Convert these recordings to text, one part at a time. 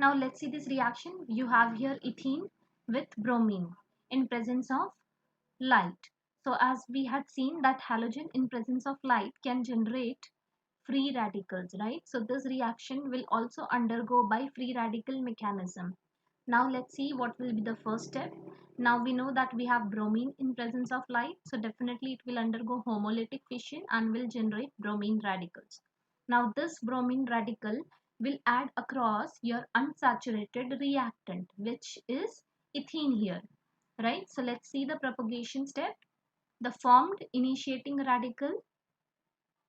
Now let's see this reaction. You have here ethene with bromine in presence of light. So as we had seen that halogen in presence of light can generate free radicals, right? So this reaction will also undergo by free radical mechanism. Now let's see what will be the first step. Now we know that we have bromine in presence of light, so definitely it will undergo homolytic fission and will generate bromine radicals. Now this bromine radical will add across your unsaturated reactant, which is ethene here, right? So let's see the propagation step. The formed initiating radical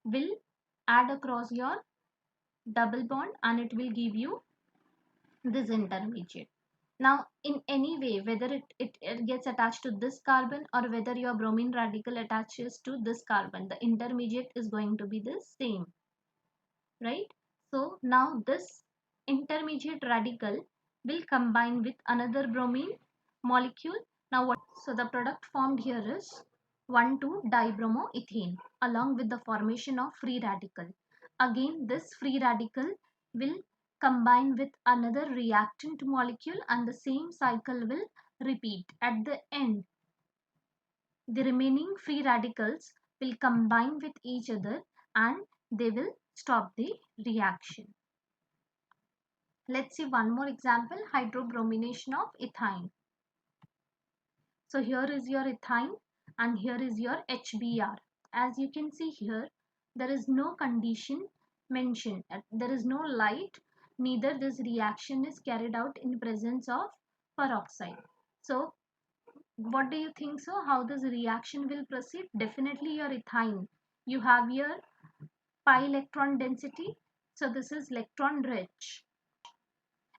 will add across your double bond and it will give you this intermediate. Now in any way, whether it gets attached to this carbon or whether your bromine radical attaches to this carbon, the intermediate is going to be the same, right? So now this intermediate radical will combine with another bromine molecule. Now what? So the product formed here is 1,2-dibromoethane along with the formation of free radical. Again this free radical will combine with another reactant molecule and the same cycle will repeat. At the end, the remaining free radicals will combine with each other and they will stop the reaction. Let's see one more example, hydrobromination of ethyne. So here is your ethyne and here is your HBr. As you can see here, there is no condition mentioned. There is no light, neither this reaction is carried out in presence of peroxide. So what do you think so? How this reaction will proceed? Definitely your ethyne. You have your pi electron density. So this is electron rich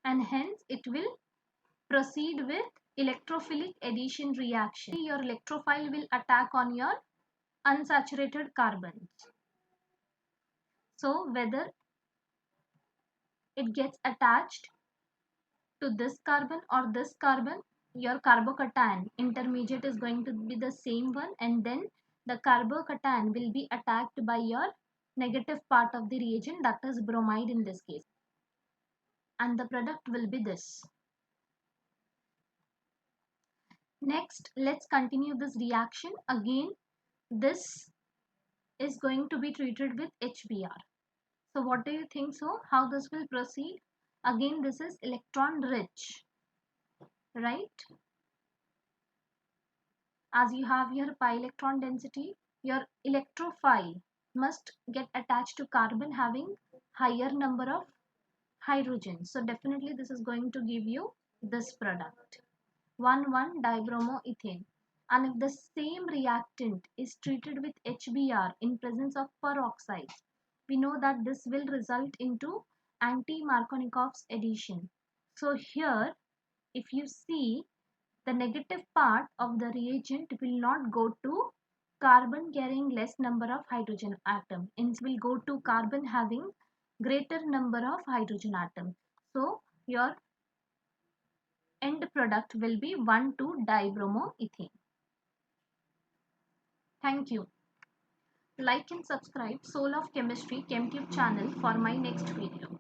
and hence it will proceed with electrophilic addition reaction. Your electrophile will attack on your unsaturated carbons. So whether it gets attached to this carbon or this carbon, your carbocation intermediate is going to be the same one, and then the carbocation will be attacked by your negative part of the reagent, that is bromide in this case, and the product will be this. Next, let's continue this reaction. Again, this is going to be treated with HBr. So what do you think so? How this will proceed? Again, this is electron rich, right? As you have your pi electron density, your electrophile must get attached to carbon having higher number of hydrogens. So definitely this is going to give you this product, 1,1-dibromoethane. And if the same reactant is treated with HBr in presence of peroxide, we know that this will result into anti-Markovnikov's addition. So here, if you see, the negative part of the reagent will not go to carbon carrying less number of hydrogen atom. Instead, will go to carbon having greater number of hydrogen atom. So your end product will be 1,2-dibromoethane. Thank you. Like and subscribe Soul of Chemistry ChemTube channel for my next video.